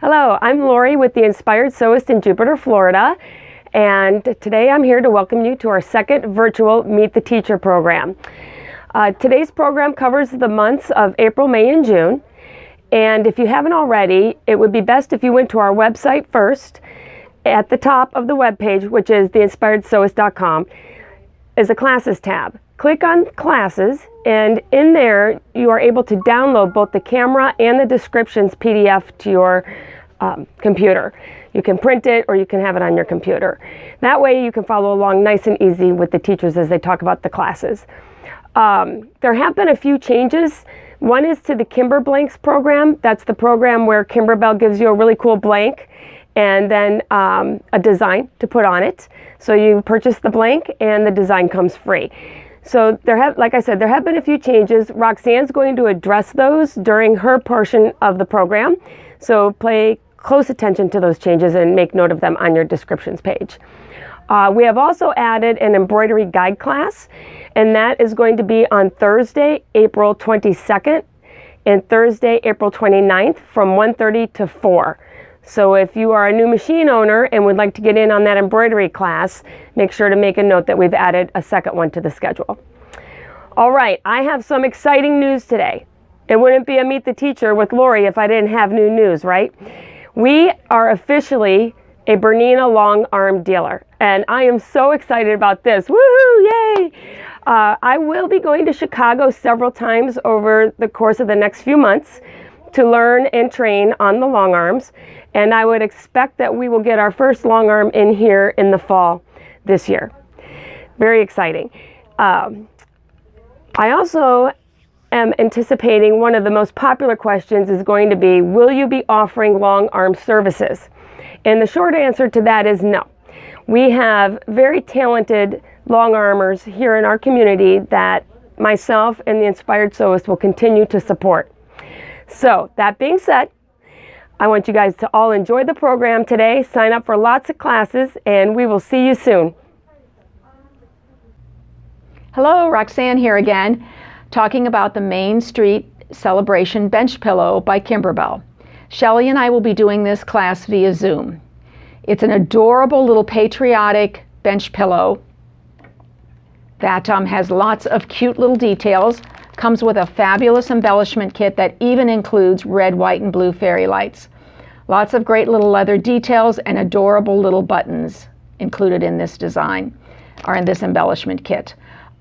Hello, I'm Lori with the Inspired Sewist in Jupiter, Florida, and today I'm here to welcome you to our second virtual Meet the Teacher program. Today's program covers the months of April, May, and June, and if you haven't already, it would be best if you went to our website first. At the top of the webpage, which is theinspiredsewist.com, is a Classes tab. Click on Classes, and in there you are able to download both the camera and the descriptions PDF to your computer. You can print it or you can have it on your computer. That way you can follow along nice and easy with the teachers as they talk about the classes. There have been a few changes. One is to the Kimber Blanks program. That's the program where Kimberbell gives you a really cool blank and then a design to put on it. So you purchase the blank and the design comes free. So like I said, there have been a few changes. Roxanne's going to address those during her portion of the program. So pay close attention to those changes and make note of them on your descriptions page. We have also added an embroidery guide class, and that is going to be on Thursday, April 22nd and Thursday, April 29th from 1:30 to 4. So if you are a new machine owner and would like to get in on that embroidery class, make sure to make a note that we've added a second one to the schedule. All right, I have some exciting news today. It wouldn't be a Meet the Teacher with Lori if I didn't have new news, right? We are officially a Bernina long arm dealer, and I am so excited about this. Woohoo, yay! I will be going to Chicago several times over the course of the next few months to learn and train on the long arms, and I would expect that we will get our first long arm in here in the fall this year. Very exciting. I also am anticipating one of the most popular questions is going to be, will you be offering long arm services? And the short answer to that is no. We have very talented long armers here in our community that myself and the Inspired Sewist will continue to support. So that being said, I want you guys to all enjoy the program today, sign up for lots of classes, and we will see you soon. Hello, Roxanne here again, talking about the Main Street Celebration Bench Pillow by Kimberbell. Shelley and I will be doing this class via Zoom. It's an adorable little patriotic bench pillow that has lots of cute little details, comes with a fabulous embellishment kit that even includes red, white, and blue fairy lights. Lots of great little leather details and adorable little buttons included in this design, or in this embellishment kit.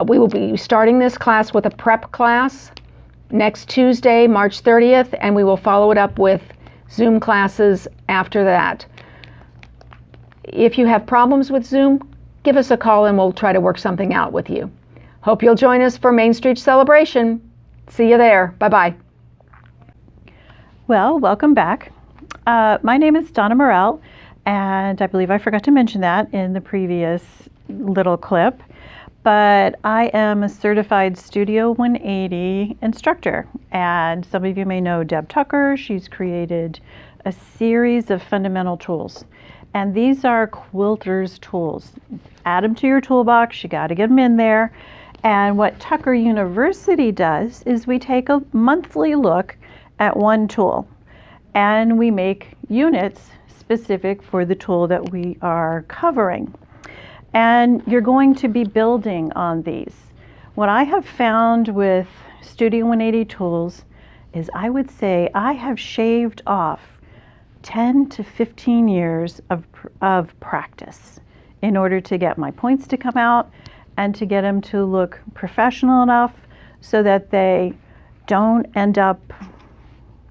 We will be starting this class with a prep class next Tuesday, March 30th, and we will follow it up with Zoom classes after that. If you have problems with Zoom, give us a call and we'll try to work something out with you. Hope you'll join us for Main Street Celebration. See you there. Bye-bye. Well, welcome back. My name is Donna Morrell, and I believe I forgot to mention that in the previous little clip, but I am a certified Studio 180 instructor, and some of you may know Deb Tucker. She's created a series of fundamental tools, and these are quilters' tools. Add them to your toolbox. You got to get them in there. And what Tucker University does is we take a monthly look at one tool, and we make units specific for the tool that we are covering. And you're going to be building on these. What I have found with Studio 180 tools is I would say I have shaved off 10 to 15 years of practice in order to get my points to come out and to get them to look professional enough so that they don't end up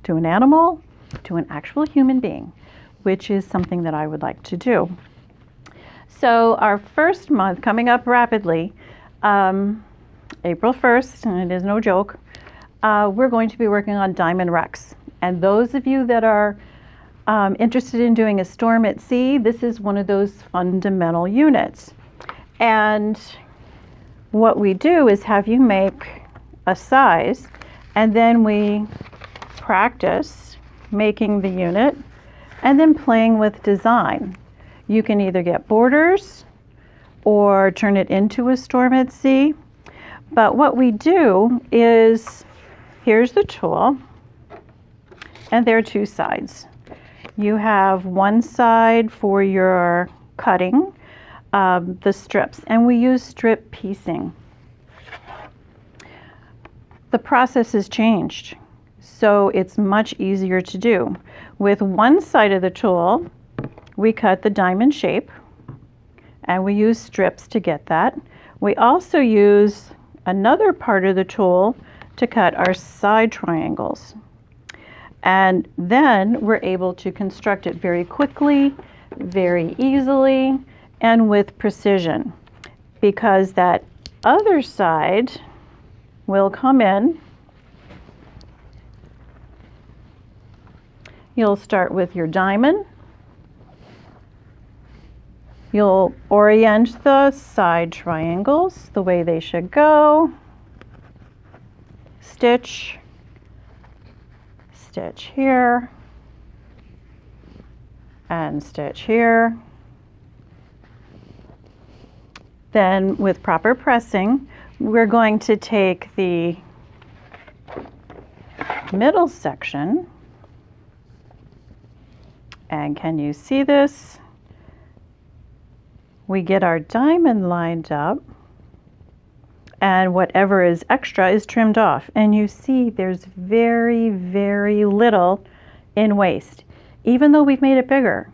to an animal, to an actual human being, which is something that I would like to do. So our first month coming up rapidly, April 1st, and it is no joke, we're going to be working on Diamond Rex. And those of you that are interested in doing a storm at sea, this is one of those fundamental units. And what we do is have you make a size, and then we practice making the unit and then playing with design. You can either get borders or turn it into a storm at sea. But what we do is, here's the tool, and there are two sides. You have one side for your cutting the strips, and we use strip piecing. The process has changed, so it's much easier to do. With one side of the tool, we cut the diamond shape, and we use strips to get that. We also use another part of the tool to cut our side triangles. And then we're able to construct it very quickly, very easily, and with precision, because that other side will come in. You'll start with your diamond. You'll orient the side triangles the way they should go. Stitch, stitch here, and stitch here. Then with proper pressing, we're going to take the middle section, and can you see this? We get our diamond lined up, and whatever is extra is trimmed off. And you see there's very, very little in waste, even though we've made it bigger.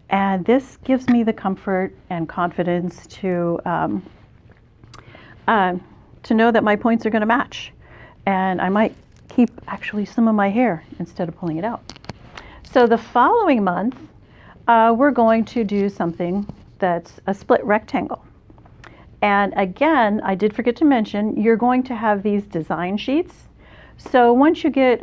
And this gives me the comfort and confidence to know that my points are going to match. And I might keep actually some of my hair instead of pulling it out. So the following month, we're going to do something that's a split rectangle. And again, I did forget to mention, you're going to have these design sheets. So once you get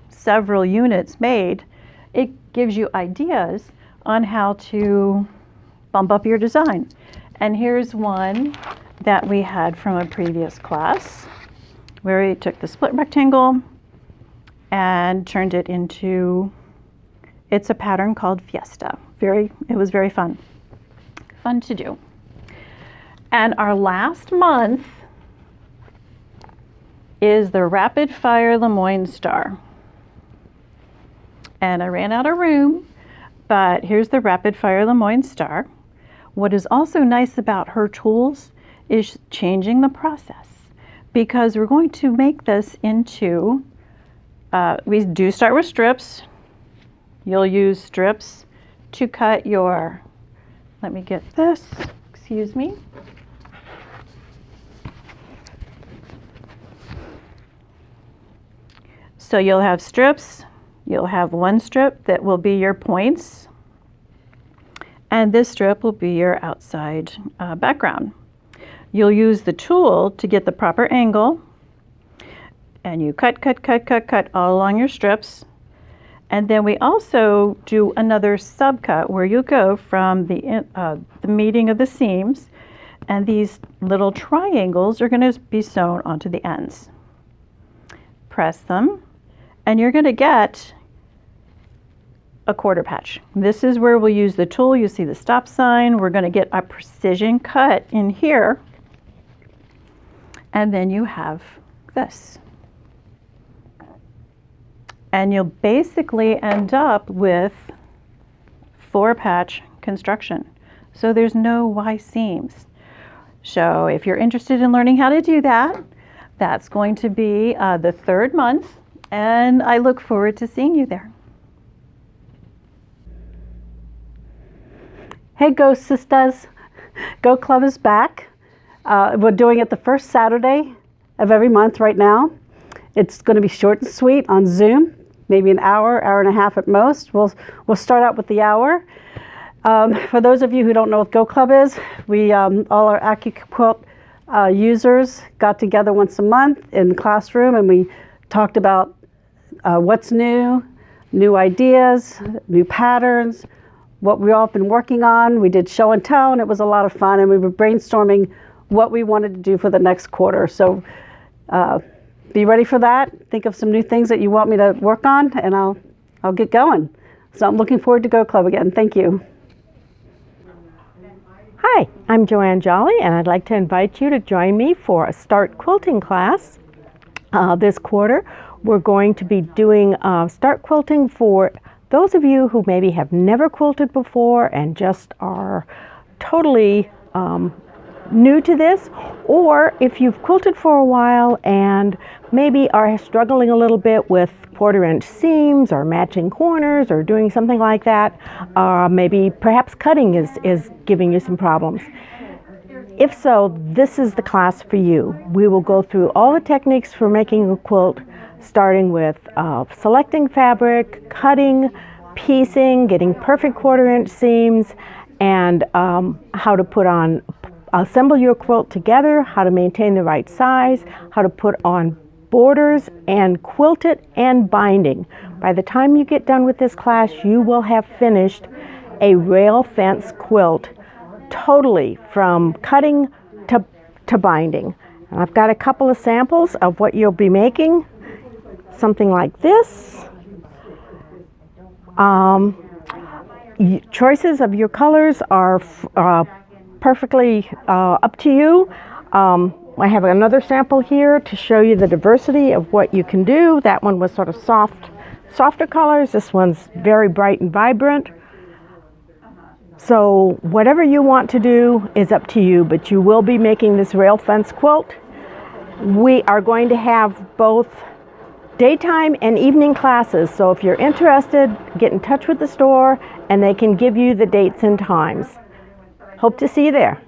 several units made, it gives you ideas on how to bump up your design. And here's one that we had from a previous class where we took the split rectangle and turned it into, it's a pattern called Fiesta. It was very fun to do. And our last month is the Rapid Fire Lemoine Star. And I ran out of room, but here's the Rapid Fire Lemoine Star. What is also nice about her tools is changing the process, because we're going to make this into, we do start with strips. You'll use strips to cut your, let me get this, excuse me. So you'll have strips, you'll have one strip that will be your points, and this strip will be your outside background. You'll use the tool to get the proper angle, and you cut all along your strips. And then we also do another subcut where you go from the meeting of the seams, and these little triangles are going to be sewn onto the ends. Press them, and you're going to get a quarter patch. This is where we'll use the tool. You see the stop sign. We're going to get a precision cut in here, and then you have this. And you'll basically end up with 4-patch construction. So there's no Y seams. So if you're interested in learning how to do that, that's going to be the 3rd month, and I look forward to seeing you there. Hey Go Sisters, Go Club is back. We're doing it the first Saturday of every month right now. It's going to be short and sweet on Zoom, maybe an hour, hour and a half at most. We'll start out with the hour. For those of you who don't know what Go Club is, we all our Applique Quilt users got together once a month in the classroom, and we talked about what's new ideas, new patterns, what we've all been working on. We did show and tell, and it was a lot of fun, and we were brainstorming what we wanted to do for the next quarter. So be ready for that. Think of some new things that you want me to work on, and I'll get going. So I'm looking forward to Go Club again. Thank you. Hi, I'm Joanne Jolly, and I'd like to invite you to join me for a Start Quilting class. This quarter, we're going to be doing Start Quilting for those of you who maybe have never quilted before and just are totally new to this, or if you've quilted for a while and maybe are struggling a little bit with 1/4-inch seams or matching corners or doing something like that, maybe perhaps cutting is giving you some problems. If so, this is the class for you. We will go through all the techniques for making a quilt, starting with selecting fabric, cutting, piecing, getting perfect 1/4-inch seams, and how to assemble your quilt together, how to maintain the right size, how to put on borders and quilt it, and binding. By the time you get done with this class, you will have finished a rail fence quilt totally from cutting to binding. And I've got a couple of samples of what you'll be making. Something like this. Choices of your colors are perfectly up to you. I have another sample here to show you the diversity of what you can do. That one was sort of softer colors. This one's very bright and vibrant. So whatever you want to do is up to you, but you will be making this rail fence quilt. We are going to have both daytime and evening classes, so if you're interested, get in touch with the store and they can give you the dates and times. Hope to see you there.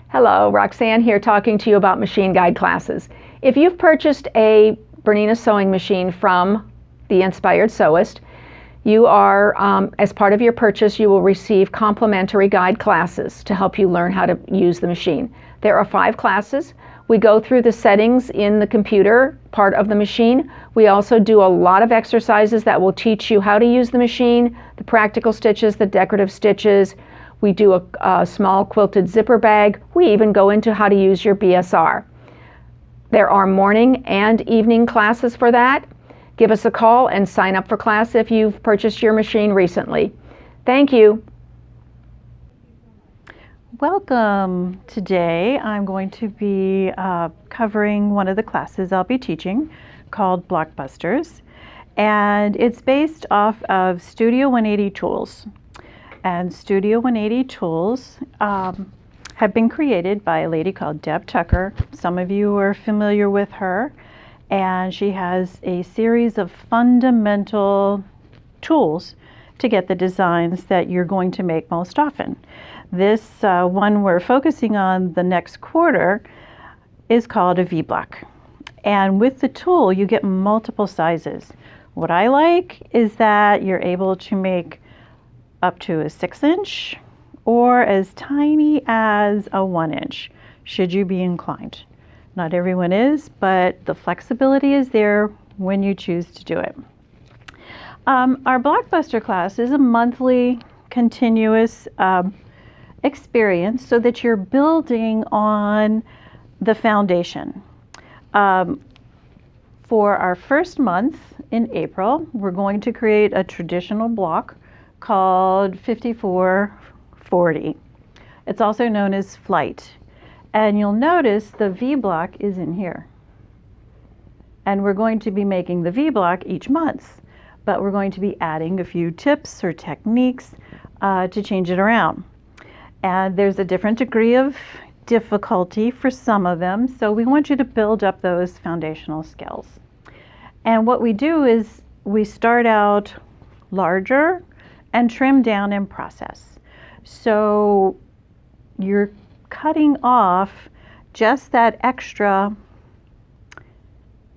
Hello, Roxanne here talking to you about machine guide classes. If you've purchased a Bernina sewing machine from the Inspired Sewist, you are, as part of your purchase, you will receive complimentary guide classes to help you learn how to use the machine. There are 5 classes. We go through the settings in the computer part of the machine. We also do a lot of exercises that will teach you how to use the machine, the practical stitches, the decorative stitches. We do a small quilted zipper bag. We even go into how to use your BSR. There are morning and evening classes for that. Give us a call and sign up for class if you've purchased your machine recently. Thank you. Welcome. Today I'm going to be covering one of the classes I'll be teaching called Blockbusters, and it's based off of Studio 180 tools. And Studio 180 tools have been created by a lady called Deb Tucker. Some of you are familiar with her, and she has a series of fundamental tools to get the designs that you're going to make most often. This one we're focusing on the next quarter is called a V-block. And with the tool, you get multiple sizes. What I like is that you're able to make up to a 6-inch or as tiny as a 1-inch, should you be inclined. Not everyone is, but the flexibility is there when you choose to do it. Our Blockbuster class is a monthly continuous experience so that you're building on the foundation. For our first month in April, we're going to create a traditional block called 5440. It's also known as Flight. And you'll notice the V block is in here. And we're going to be making the V block each month, but we're going to be adding a few tips or techniques to change it around. And there's a different degree of difficulty for some of them, so we want you to build up those foundational skills. And what we do is we start out larger and trim down in process. So you're cutting off just that extra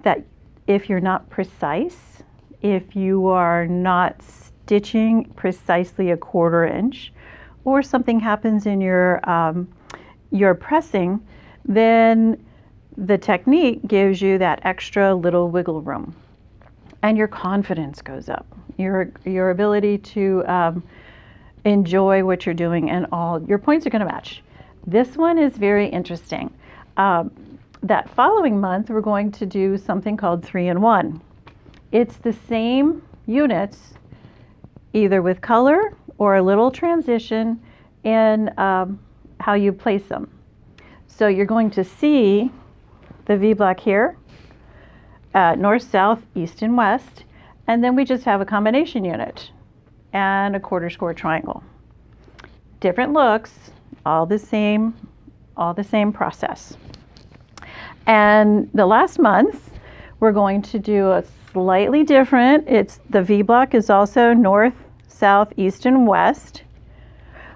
that if you're not precise, if you are not stitching precisely a 1/4 inch, or something happens in your pressing, then the technique gives you that extra little wiggle room, and your confidence goes up. Your ability to enjoy what you're doing, and all your points are going to match. This one is very interesting. That following month, we're going to do something called 3-in-1. It's the same units, either with color or a little transition in how you place them. So you're going to see the V block here, north, south, east, and west. And then we just have a combination unit and a quarter score triangle. Different looks, all the same process. And the last month, we're going to do a slightly different. The V block is also north, south, east, and west.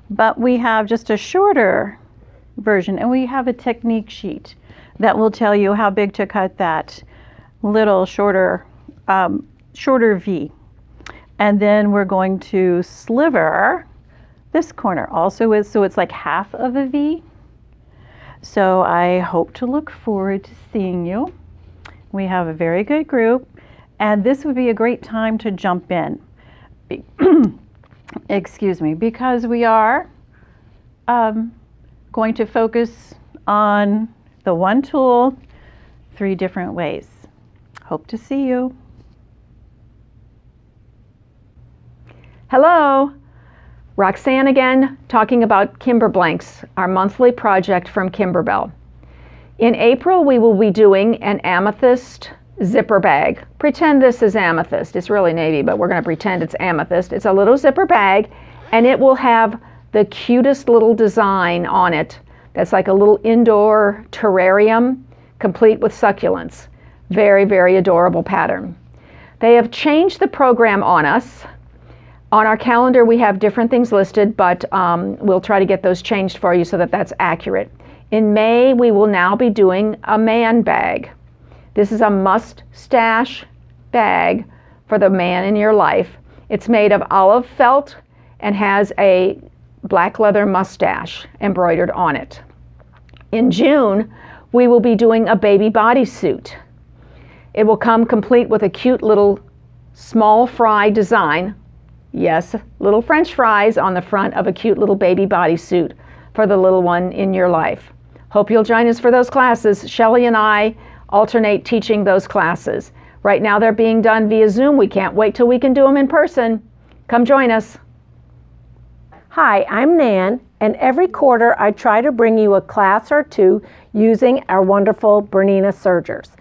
But we have just a shorter version, and we have a technique sheet that will tell you how big to cut that little shorter V. And then we're going to sliver this corner also so it's like half of a V. So I hope to look forward to seeing you. We have a very good group, and this would be a great time to jump in. Excuse me, because we are going to focus on the one tool 3 different ways. Hope to see you. Hello, Roxanne again, talking about Kimber blanks, our monthly project from Kimber. In April, we will be doing an amethyst zipper bag. Pretend this is amethyst. It's really navy, but we're going to pretend it's amethyst. It's a little zipper bag, and it will have the cutest little design on it that's like a little indoor terrarium complete with succulents. Very, very adorable pattern. They have changed the program on us. On our calendar, we have different things listed, but we'll try to get those changed for you so that that's accurate. In May, we will now be doing a man bag. This is a must-stash bag for the man in your life. It's made of olive felt and has a black leather mustache embroidered on it. In June, we will be doing a baby bodysuit. It will come complete with a cute little small fry design. Yes, little French fries on the front of a cute little baby bodysuit for the little one in your life. Hope you'll join us for those classes. Shelley and I alternate teaching those classes. Right now they're being done via Zoom. We can't wait till we can do them in person. Come join us. Hi, I'm Nan, and every quarter I try to bring you a class or two using our wonderful Bernina sergers.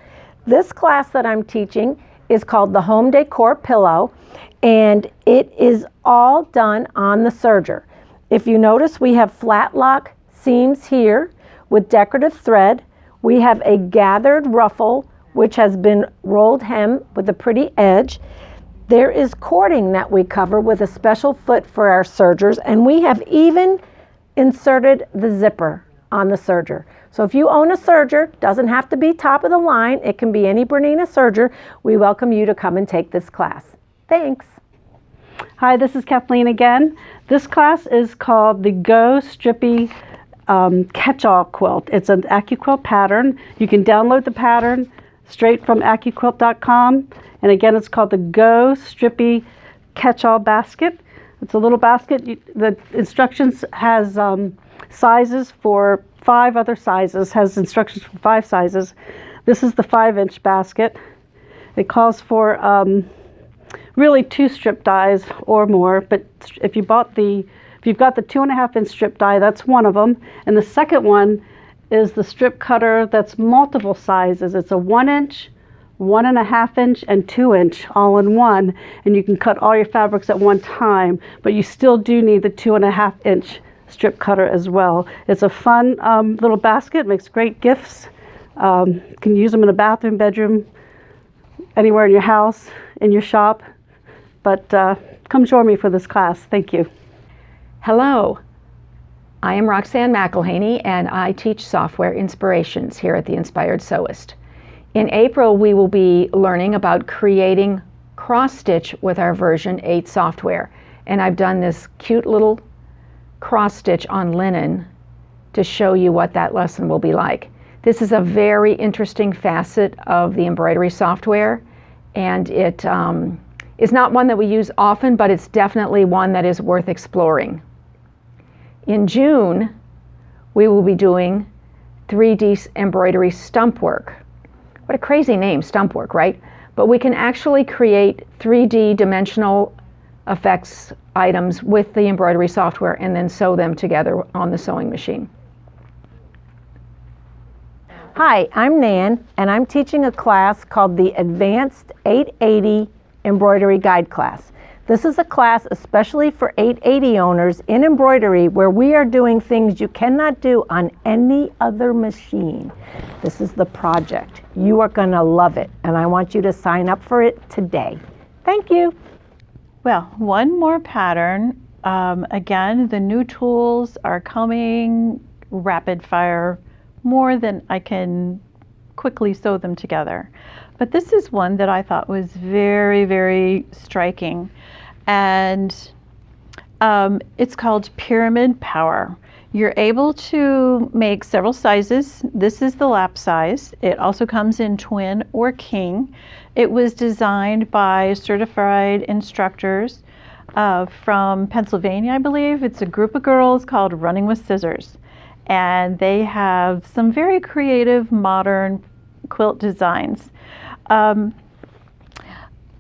This class that I'm teaching is called the Home Decor Pillow, and it is all done on the serger. If you notice, we have flat lock seams here with decorative thread. We have a gathered ruffle, which has been rolled hem with a pretty edge. There is cording that we cover with a special foot for our sergers, and we have even inserted the zipper on the serger. So if you own a serger, doesn't have to be top of the line, it can be any Bernina serger, we welcome you to come and take this class. Thanks. Hi, this is Kathleen again. This class is called the Go Strippy Catch-All Quilt. It's an AccuQuilt pattern. You can download the pattern straight from AccuQuilt.com. And again, it's called the Go Strippy Catch-All Basket. It's a little basket. The instructions has sizes for 5 other sizes, has instructions for 5 sizes. This is the 5-inch basket. It calls for really 2 strip dies or more, but if you've got the 2.5-inch strip die, that's one of them. And the second one is the strip cutter that's multiple sizes. It's a 1-inch, 1.5-inch, and 2-inch all in one, and you can cut all your fabrics at one time, but you still do need the 2.5-inch strip cutter as well. It's a fun little basket, makes great gifts. You can use them in a bathroom, bedroom, anywhere in your house, in your shop. But come join me for this class. Thank you. Hello, I am Roxanne McElhaney, and I teach software inspirations here at the Inspired Sewist. In April, we will be learning about creating cross-stitch with our version 8 software. And I've done this cute little cross-stitch on linen to show you what that lesson will be like. This is a very interesting facet of the embroidery software, and it is not one that we use often, but it's definitely one that is worth exploring. In June, we will be doing 3D embroidery stump work. What a crazy name, stump work, right? But we can actually create 3D dimensional effects items with the embroidery software and then sew them together on the sewing machine. Hi, I'm Nan, and I'm teaching a class called the Advanced 880 Embroidery Guide Class. This is a class especially for 880 owners in embroidery where we are doing things you cannot do on any other machine. This is the project. You are going to love it, and I want you to sign up for it today. Thank you. Well, one more pattern. Again, the new tools are coming rapid fire, more than I can quickly sew them together. But this is one that I thought was very, very striking. And it's called Pyramid Power. You're able to make several sizes. This is the lap size. It also comes in twin or king. It was designed by certified instructors from Pennsylvania, I believe. It's a group of girls called Running with Scissors. And they have some very creative modern quilt designs.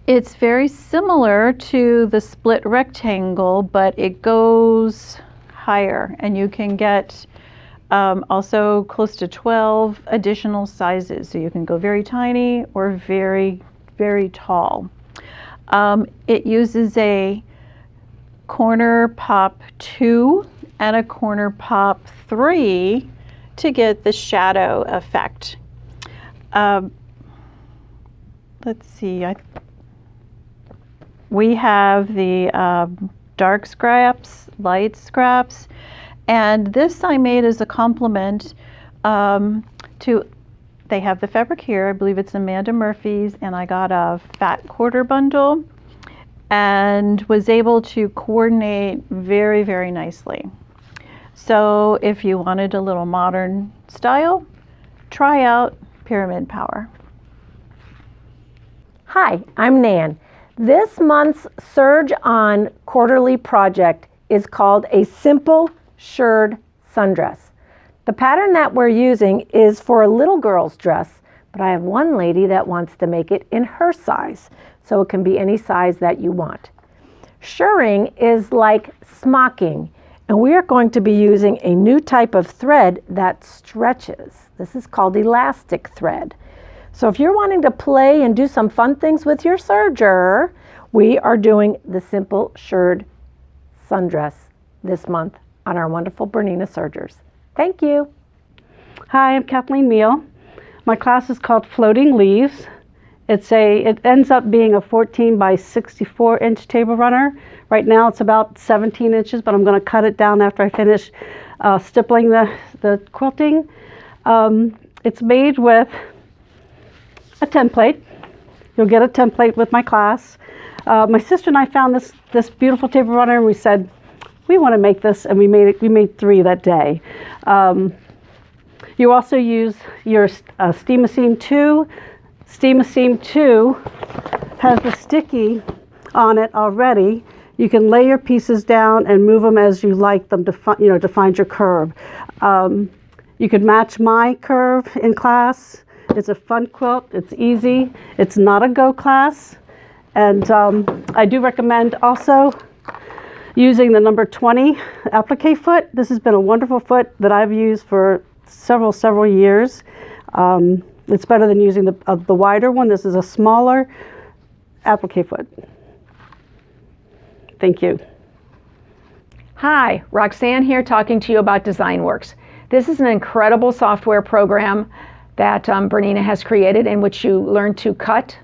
It's very similar to the split rectangle, but it goes higher, and you can get also close to 12 additional sizes. So you can go very tiny or very, very tall. It uses a corner pop 2 and a corner pop 3 to get the shadow effect. Let's see, we have the dark scraps, light scraps, and this I made as a complement to, they have the fabric here, I believe it's Amanda Murphy's, and I got a fat quarter bundle and was able to coordinate very, very nicely. So if you wanted a little modern style, try out Pyramid Power. Hi, I'm Nan. This month's Surge On quarterly project is called a Simple Shirred Sundress. The pattern that we're using is for a little girl's dress, but I have one lady that wants to make it in her size, so it can be any size that you want. Shirring is like smocking, and we are going to be using a new type of thread that stretches. This is called elastic thread. So if you're wanting to play and do some fun things with your serger, we are doing the Simple Shirred Sundress this month on our wonderful Bernina sergers. Thank you. Hi, I'm Kathleen Meal. My class is called Floating Leaves. It ends up being a 14 by 64 inch table runner. Right now it's about 17 inches, but I'm going to cut it down after I finish stippling the quilting. It's made with a template. You'll get a template with my class. My sister and I found this beautiful table runner, and we said we want to make this, and we made 3 that day. You also use your Steam-A-Seam 2. Steam-A-Seam 2 has the sticky on it already. You can lay your pieces down and move them as you like them to find your curve. You can match my curve in class. It's a fun quilt. It's easy. It's not a go class. And I do recommend also using the number 20 Applique Foot. This has been a wonderful foot that I've used for several years. It's better than using the wider one. This is a smaller Applique Foot. Thank you. Hi, Roxanne here talking to you about DesignWorks. This is an incredible software program that Bernina has created in which you learn to cut,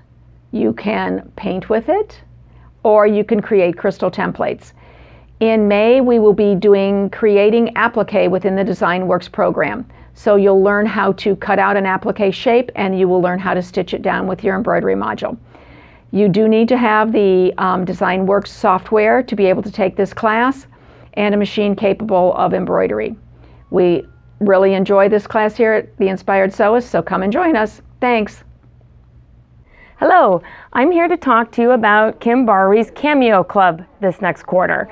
you can paint with it, or you can create crystal templates. In May, we will be creating applique within the DesignWorks program. So you'll learn how to cut out an applique shape, and you will learn how to stitch it down with your embroidery module. You do need to have the DesignWorks software to be able to take this class, and a machine capable of embroidery. We really enjoy this class here at The Inspired Sewist, so come and join us. Thanks. Hello, I'm here to talk to you about Kim Bari's Cameo Club this next quarter.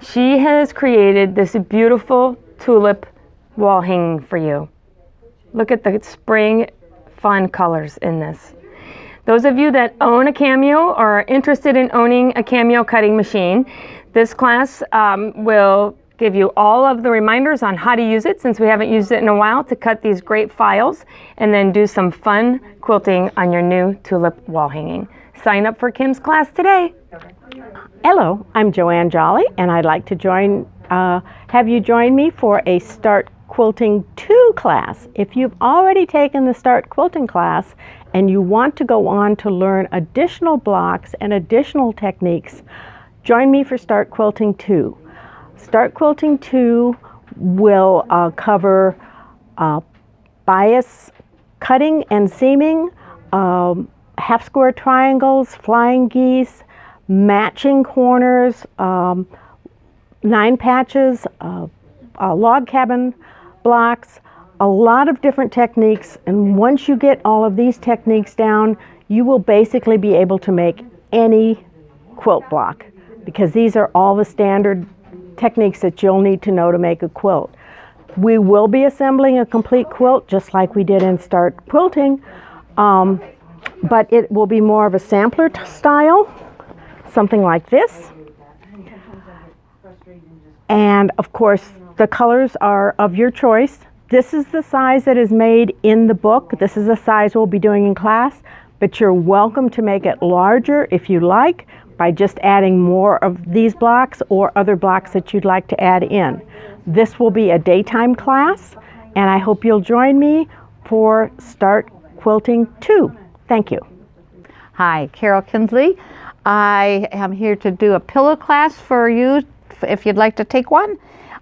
She has created this beautiful tulip wall hanging for you. Look at the spring fun colors in this. Those of you that own a Cameo or are interested in owning a Cameo cutting machine, this class will give you all of the reminders on how to use it, since we haven't used it in a while, to cut these great files and then do some fun quilting on your new tulip wall hanging. Sign up for Kim's class today. Hello, I'm Joanne Jolly, and I'd like to have you join me for a Start Quilting 2 class. If you've already taken the Start Quilting class and you want to go on to learn additional blocks and additional techniques, join me for Start Quilting 2. Start Quilting 2 will cover bias cutting and seaming, half square triangles, flying geese, matching corners, 9 patches, log cabin blocks, a lot of different techniques. And once you get all of these techniques down, you will basically be able to make any quilt block, because these are all the standard techniques that you'll need to know to make a quilt. We will be assembling a complete quilt just like we did in Start Quilting, but it will be more of a sampler style, something like this. And of course, the colors are of your choice. This is the size that is made in the book. This is the size we'll be doing in class, but you're welcome to make it larger if you like, by just adding more of these blocks or other blocks that you'd like to add in. This will be a daytime class, and I hope you'll join me for Start Quilting 2. Thank you. Hi, Carol Kinsley. I am here to do a pillow class for you if you'd like to take one.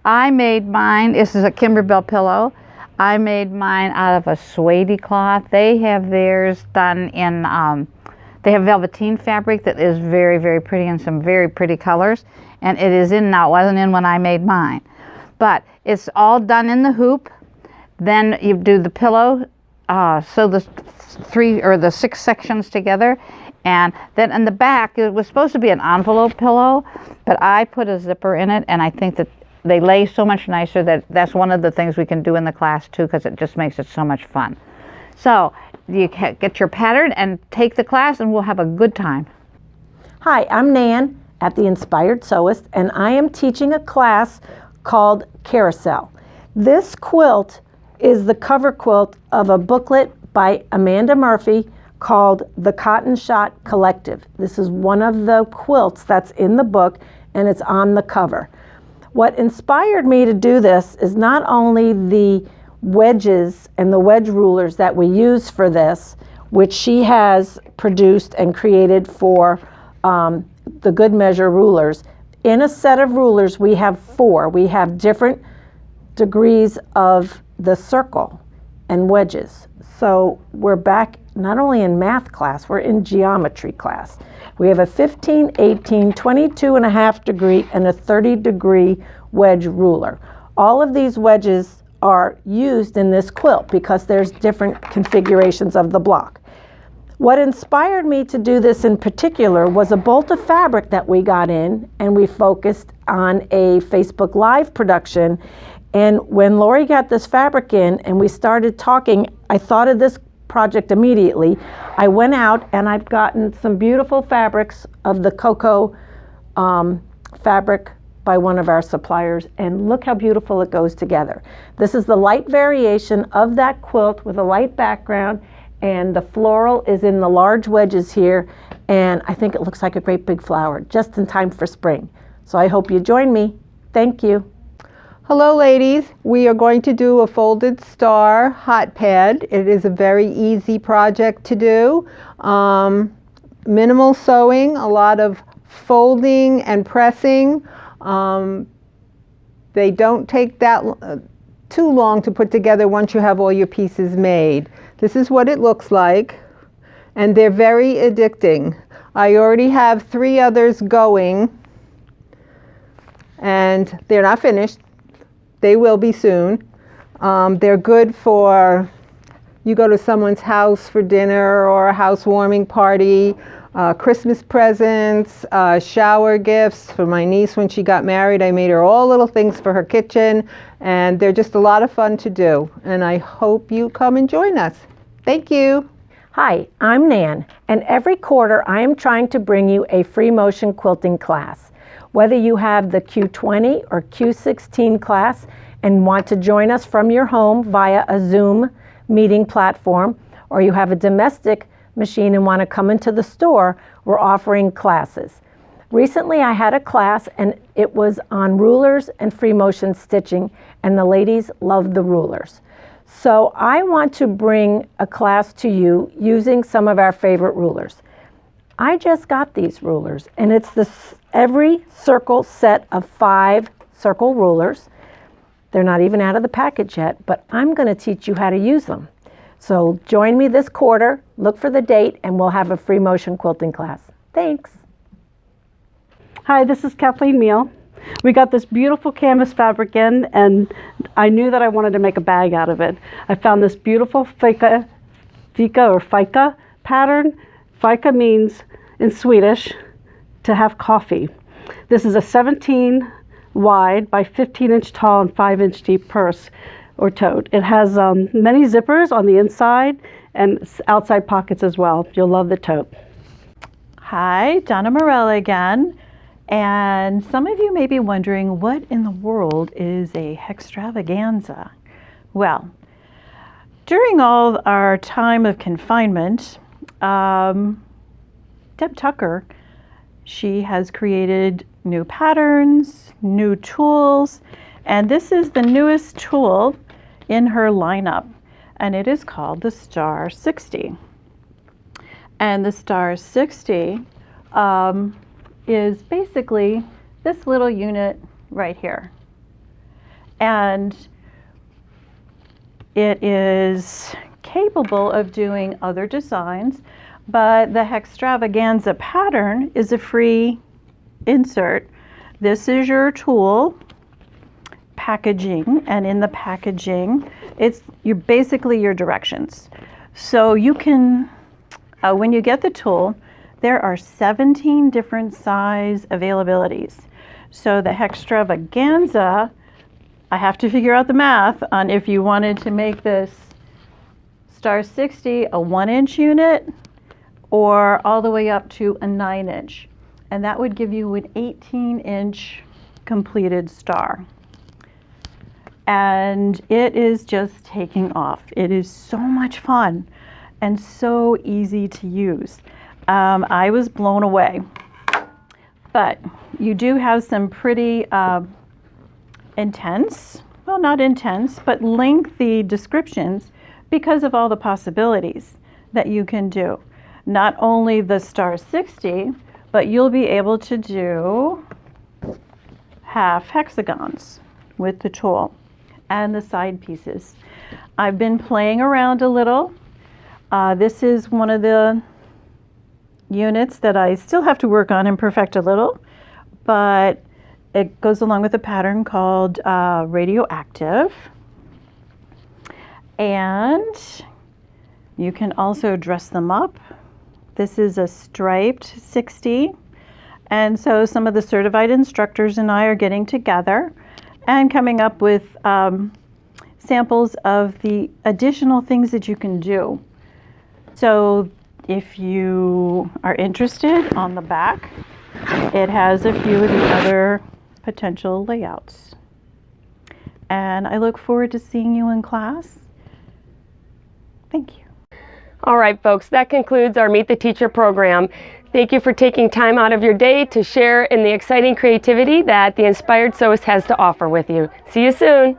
I made mine, this is a Kimber pillow. I made mine out of a suede cloth. They have theirs done in, they have velveteen fabric that is very, very pretty and some very pretty colors. And it is in now, it wasn't in when I made mine. But it's all done in the hoop. Then you do the pillow, sew the 3 or the 6 sections together. And then in the back, it was supposed to be an envelope pillow, but I put a zipper in it, and I think that they lay so much nicer that that's one of the things we can do in the class too, because it just makes it so much fun. So you get your pattern and take the class, and we'll have a good time. Hi, I'm Nan at the Inspired Sewist, and I am teaching a class called Carousel. This quilt is the cover quilt of a booklet by Amanda Murphy called The Cotton Shot Collective. This is one of the quilts that's in the book, and it's on the cover. What inspired me to do this is not only the wedges and the wedge rulers that we use for this, which she has produced and created for the Good Measure rulers. In a set of rulers, we have 4. We have different degrees of the circle and wedges. So we're back not only in math class, we're in geometry class. We have a 15, 18, 22.5 degree and a 30 degree wedge ruler. All of these wedges are used in this quilt because there's different configurations of the block. What inspired me to do this in particular was a bolt of fabric that we got in, and we focused on a Facebook Live production. And when Lori got this fabric in and we started talking, I thought of this project immediately. I went out and I've gotten some beautiful fabrics of the cocoa fabric by one of our suppliers, and look how beautiful it goes together. This is the light variation of that quilt with a light background, and the floral is in the large wedges here, and I think it looks like a great big flower, just in time for spring. So I hope you join me. Thank you. Hello ladies, we are going to do a folded star hot pad. It is a very easy project to do. Minimal sewing, a lot of folding and pressing. They don't take that too long to put together once you have all your pieces made. This is what it looks like, and they're very addicting. I already have 3 others going, and they're not finished. They will be soon. They're good for, you go to someone's house for dinner or a housewarming party, Christmas presents, shower gifts. For my niece when she got married, I made her all little things for her kitchen, and they're just a lot of fun to do. And I hope you come and join us. Thank you. Hi, I'm Nan, and every quarter I am trying to bring you a free motion quilting class. Whether you have the Q20 or Q16 class and want to join us from your home via a Zoom meeting platform, or you have a domestic machine and want to come into the store, we're offering classes. Recently I had a class and it was on rulers and free motion stitching, and the ladies loved the rulers. So I want to bring a class to you using some of our favorite rulers. I just got these rulers, and it's every circle set of 5 circle rulers. They're not even out of the package yet, but I'm going to teach you how to use them. So join me this quarter, look for the date, and we'll have a free motion quilting class. Thanks. Hi, this is Kathleen Meal. We got this beautiful canvas fabric in, and I knew that I wanted to make a bag out of it. I found this beautiful fika pattern. Fika means, in Swedish, to have coffee. This is a 17 wide by 15-inch tall and 5-inch deep purse or tote. It has many zippers on the inside and outside pockets as well. You'll love the tote. Hi, Donna Morrell again. And some of you may be wondering, what in the world is a extravaganza? Well, during all our time of confinement, Deb Tucker, she has created new patterns, new tools, and this is the newest tool in her lineup, and it is called the Star 60. And the Star 60 is basically this little unit right here. And it is capable of doing other designs, but the extravaganza pattern is a free insert. This is your tool packaging, and in the packaging, it's basically your directions. So you can, when you get the tool, there are 17 different size availabilities. So the extravaganza, I have to figure out the math on if you wanted to make this Star 60 a 1-inch unit or all the way up to a 9-inch. And that would give you an 18-inch completed star. And it is just taking off. It is so much fun and so easy to use. I was blown away. But you do have some pretty intense, well, not intense, but lengthy descriptions because of all the possibilities that you can do. Not only the Star 60, but you'll be able to do half hexagons with the tool and the side pieces. I've been playing around a little. This is one of the units that I still have to work on and perfect a little, but it goes along with a pattern called Radioactive. And you can also dress them up. This is a striped 60. And so some of the certified instructors and I are getting together and coming up with samples of the additional things that you can do. So if you are interested, on the back, it has a few of the other potential layouts. And I look forward to seeing you in class. Thank you. All right, folks, that concludes our Meet the Teacher program. Thank you for taking time out of your day to share in the exciting creativity that the Inspired Sewist has to offer with you. See you soon.